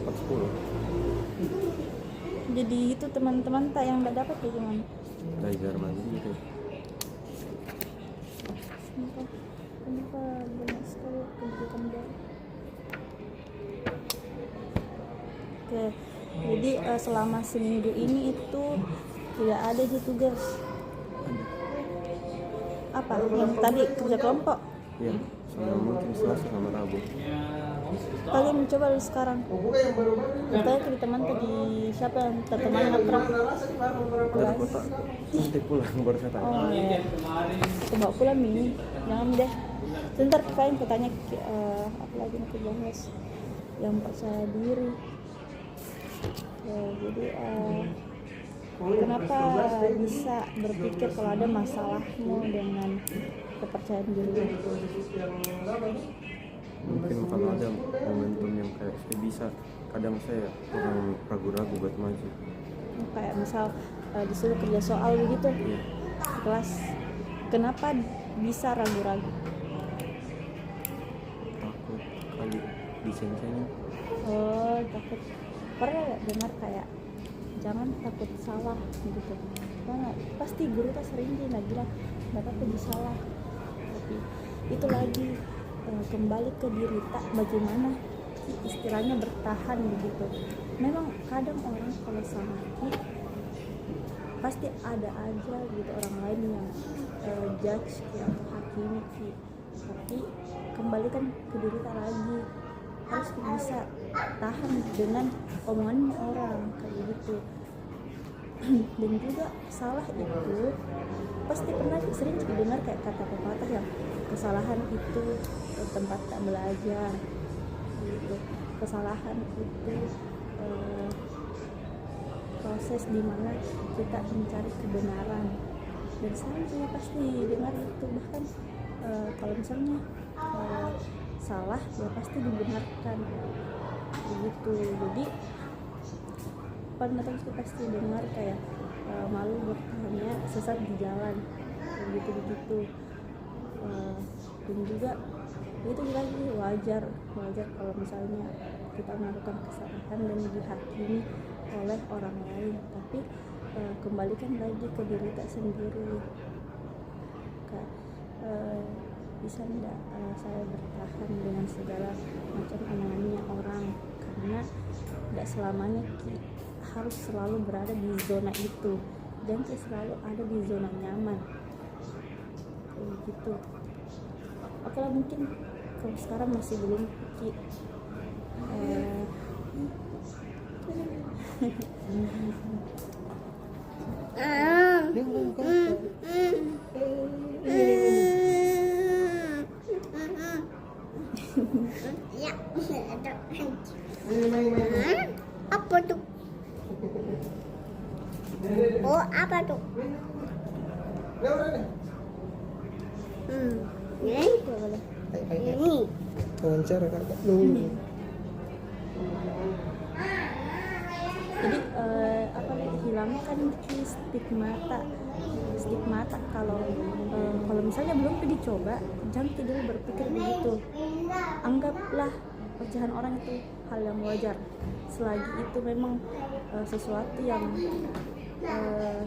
dapat 10. Jadi itu teman-teman tak yang nggak dapat ya gimana? Belajar mandiri. Kenapa banyak sekali kebutuhan baru? Oke, jadi selama seminggu ini itu tidak ada di tugas. Apa? Yang tadi kerja kelompok? Iya, sama mungkin Selasa sama Rabu. Kalian mencoba dulu sekarang. Katanya ke teman tadi siapa yang teman akrab? Dari kota nanti pulang baru saya tanya. Oh iya. Aku bawa pulang mini. Jangan deh. Sebentar kalian bertanya apa lagi yang aku bahas yang percaya diri. Ya, jadi kenapa bisa berpikir kalau ada masalahmu dengan kepercayaan diri? Mungkin kalau ada momentum yang kayak saya bisa, kadang saya kurang ragu-ragu buat maju. Kayak misal disuruh kerja soal begitu Iya. kelas, kenapa bisa ragu-ragu? Takut kali disensengin. Oh, takut. Pernah nggak dengar kayak jangan takut salah gitu? Karena pasti guru tuh sering dia bilang nggak apa-apa disalah, tapi itu lagi kembali ke diri tak, bagaimana istilahnya bertahan begitu. Memang kadang orang kalau sama pasti ada aja gitu orang lain yang judge atau hakimi, tapi kembalikan ke diri tak lagi, harus bisa tahan dengan omongan orang kayak gitu. Dan juga salah itu pasti pernah sering dengar kayak kata pepatah yang kesalahan itu tempat tak belajar gitu. Kesalahan itu proses dimana kita mencari kebenaran, dan saya pasti dengar itu. Bahkan kalau misalnya salah ya pasti dibenarkan begitu. Jadi penonton pasti dengar kayak malu bertanya sesat di jalan begitu. Dan juga itu lagi wajar kalau misalnya kita melakukan kesalahan dan dihakimi oleh orang lain, tapi kembalikan lagi ke diri kita sendiri. Bisa enggak saya bertahan dengan segala macam omongannya orang, karena tidak selamanya harus selalu berada di zona itu, dan selalu ada di zona nyaman gitu. Oke lah, mungkin kalau sekarang masih belum apa tuh? Oh, apa tuh? Ini. Wawancara kakak dulu. Jadi hilangkan stigmata kalau misalnya belum dicoba, jangan dulu berpikir begitu. Anggaplah pecahan orang itu hal yang wajar, selagi itu memang sesuatu yang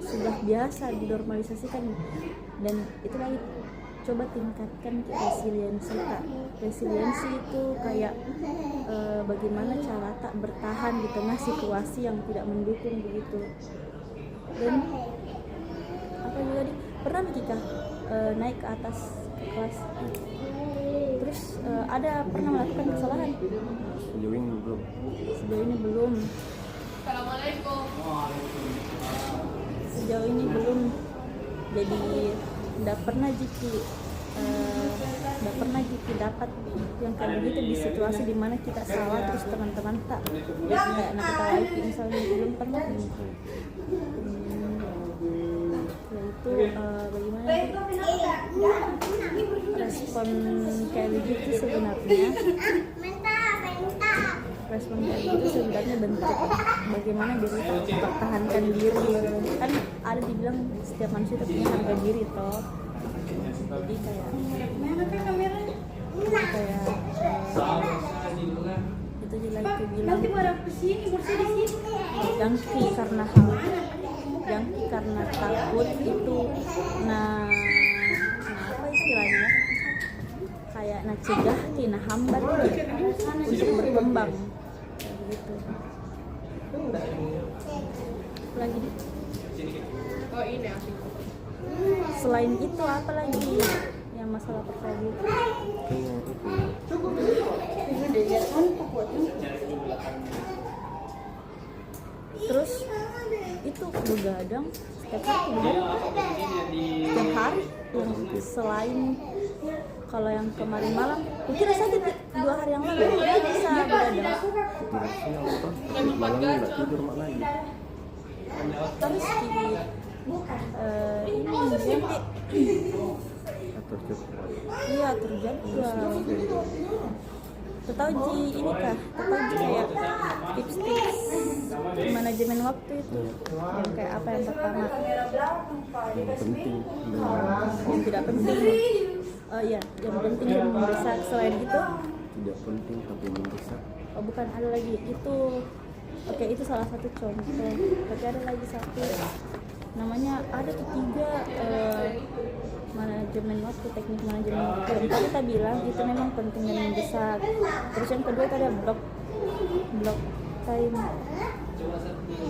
sudah biasa dinormalisasikan. Dan itu lagi coba tingkatkan resiliensi itu kayak bagaimana cara tak bertahan di tengah situasi yang tidak mendukung begitu. Dan apa juga pernah kita naik ke atas kelas, terus ada pernah melakukan kesalahan? Sejauh ini belum. Assalamualaikum. Sejauh ini belum. Jadi tidak pernah dapat yang kayak begitu di situasi dimana kita salah terus teman-teman tak kayak anak kita lagi misalnya, belum pernah. Yaitu bagaimana respon kayak begitu sebenarnya. Respon kayak gitu sebenarnya bentuk bagaimana diri kita mempertahankan diri. Kan ada dibilang setiap manusia itu punya harga diri toh. Jadi kayak itu lagi bilang jangki karena takut itu apa istilahnya, kayak cegah tina hambat untuk berkembang kayak gitu. Lagi selain itu apa lagi yang masalah perkawinan? Terus itu begadang setiap hari yang selain kalau yang kemarin malam mungkin sakit 2 hari yang lalu ya bisa begadang Tidur siang apa? Malamnya nggak tidur mak lagi. terus ini nanti Atur jadwal. iya terjadwal. Tahu Ji ini kah? Tahu Ji kayak tips-tips manajemen waktu itu yang kayak apa yang pertama? Yang penting Yang tidak penting. Oh iya, yang penting yang mendesak. Selain itu, tidak penting tapi mendesak. oh bukan, ada lagi itu. Oke, itu salah satu contoh. Tapi ada lagi satu namanya ada ketiga manajemen waktu, teknik manajemen waktu. Yang tadi kita bilang itu memang penting dan mendesak. Terus yang kedua tadi ada block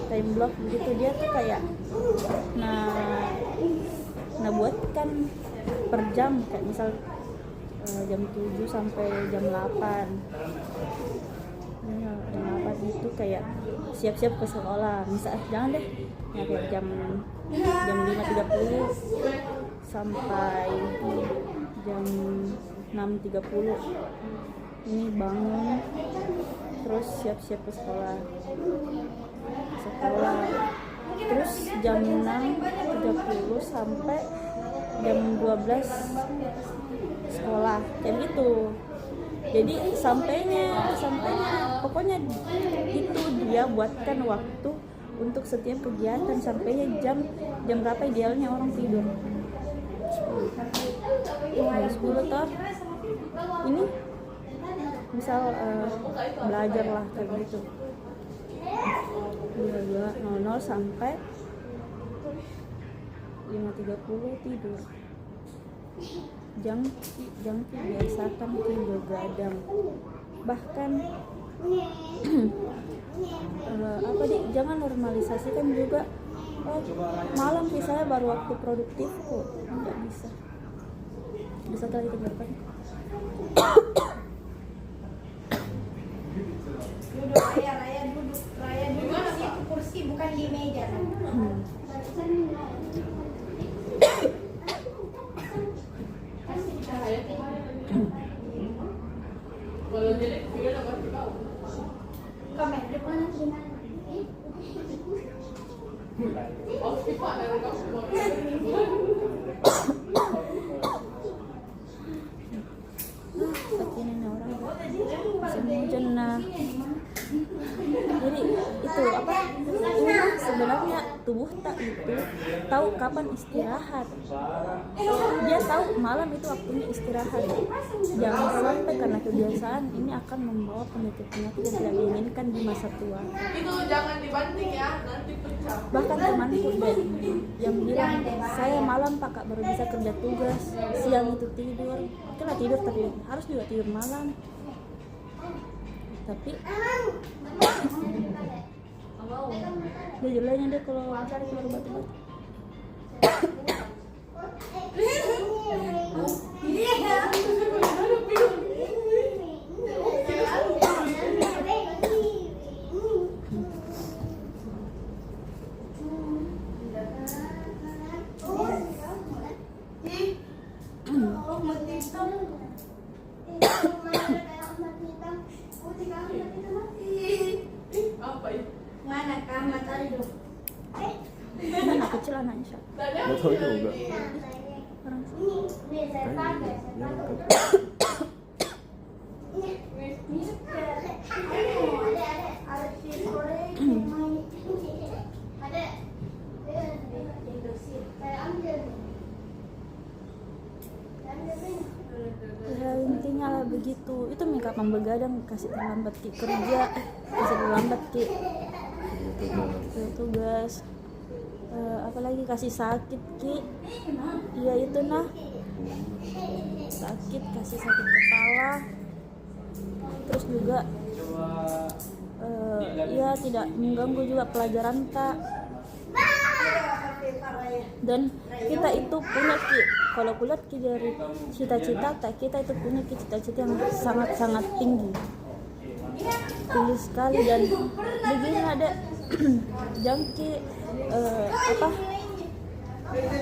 time block begitu, dia tuh kayak nah buatkan per jam, kayak misal jam 7 sampai jam 8 itu kayak siap-siap ke sekolah. Misal jangan deh ya, kayak jam 5.30 sampai jam 6.30 ini bangun, terus siap-siap ke sekolah. Terus jam 6.30 sampai jam 12 sekolah, kayak gitu. Jadi sampainya pokoknya itu dia buatkan waktu untuk setiap kegiatan. Sampainya jam berapa idealnya orang tidur? Jam 10 toh. Ini misal belajar lah kayak gitu. 22.00 sampai 5.30 tidur. Jangki biasakan tidur begadang. Bahkan jangan normalisasikan juga malam sih saya baru waktu produktifku. Nggak bisa. Bisa kali dengarkan. Raya duduk di kursi bukan di meja. Jadi itu apa? Ini sebenarnya tubuh tak itu tahu kapan istirahat. Dia tahu malam itu waktunya istirahat. Jangan sampai karena kebiasaan ini akan membawa penyakit-penyakit yang tidak diinginkan di masa tua. Itu jangan dibanting ya, nanti pecah. Bahkan temanku deh yang bilang, saya malam Pak Kak baru bisa kerja tugas, siang itu tidur. Oke lah tidur, tapi harus juga tidur malam. Tapi dia jeleknya deh kalau cari keluar batu-batu. Apa itu? Mana kamar tadi dong? Anak kecil anaknya siapa? Nggak tahu juga. Orang ya intinya lah begitu. Itu kapan begadang kasih terlambat ki kerja, kasih terlambat ki tugas. Apalagi kasih sakit ki, iya itu nah sakit, kasih sakit kepala. Terus juga ya tidak mengganggu juga pelajaran tak. Dan kita itu punya ki, kalau kulihat ki dari cita-cita tak, kita itu punya ki cita-cita yang sangat-sangat tinggi sekali. Dan begini ada jangki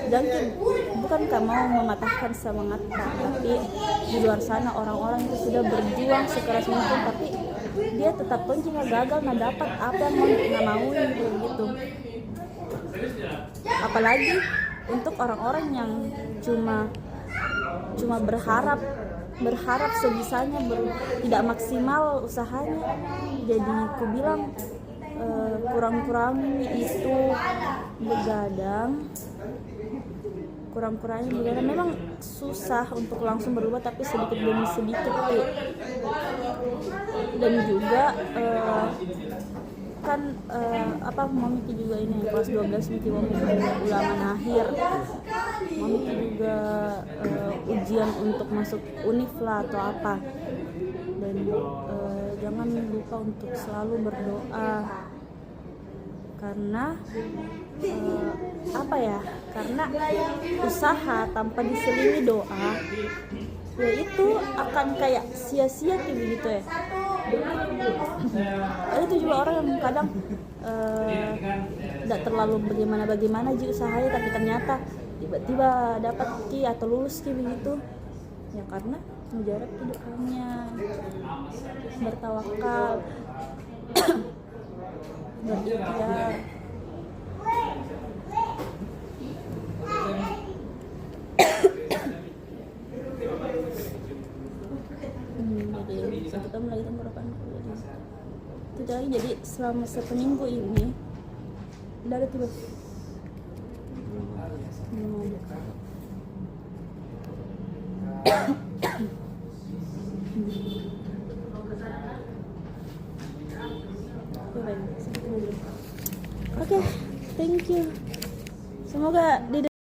jangki bukankah mau mematahkan semangat tak, tapi di luar sana orang-orang itu sudah berjuang sekeras mungkin, tapi dia tetap penting gagal nah dapat apa yang mau gitu. Apalagi untuk orang-orang yang cuma berharap sebisanya, tidak maksimal usahanya. Jadi aku bilang kurang-kurangin itu begadang. Memang susah untuk langsung berubah, tapi sedikit demi sedikit dan juga kan Momiki juga ini kelas 12 Miki Momiki ulangan akhir, Momiki juga ujian untuk masuk univ lah atau apa. Dan jangan lupa untuk selalu berdoa, karena karena usaha tanpa diselingi doa ya itu akan kayak sia-sia kayak begitu ya. Itu juga orang yang kadang tidak terlalu bagaimana ji usahanya, tapi ternyata tiba-tiba dapat ki atau lulus ki begitu ya, karena menjarak doanya, bertawakal, berikhtiar. Jadi satu tahun lagi tenggorokan jadi selama 1 minggu ini udah ada tiba Oke, thank you. Semoga di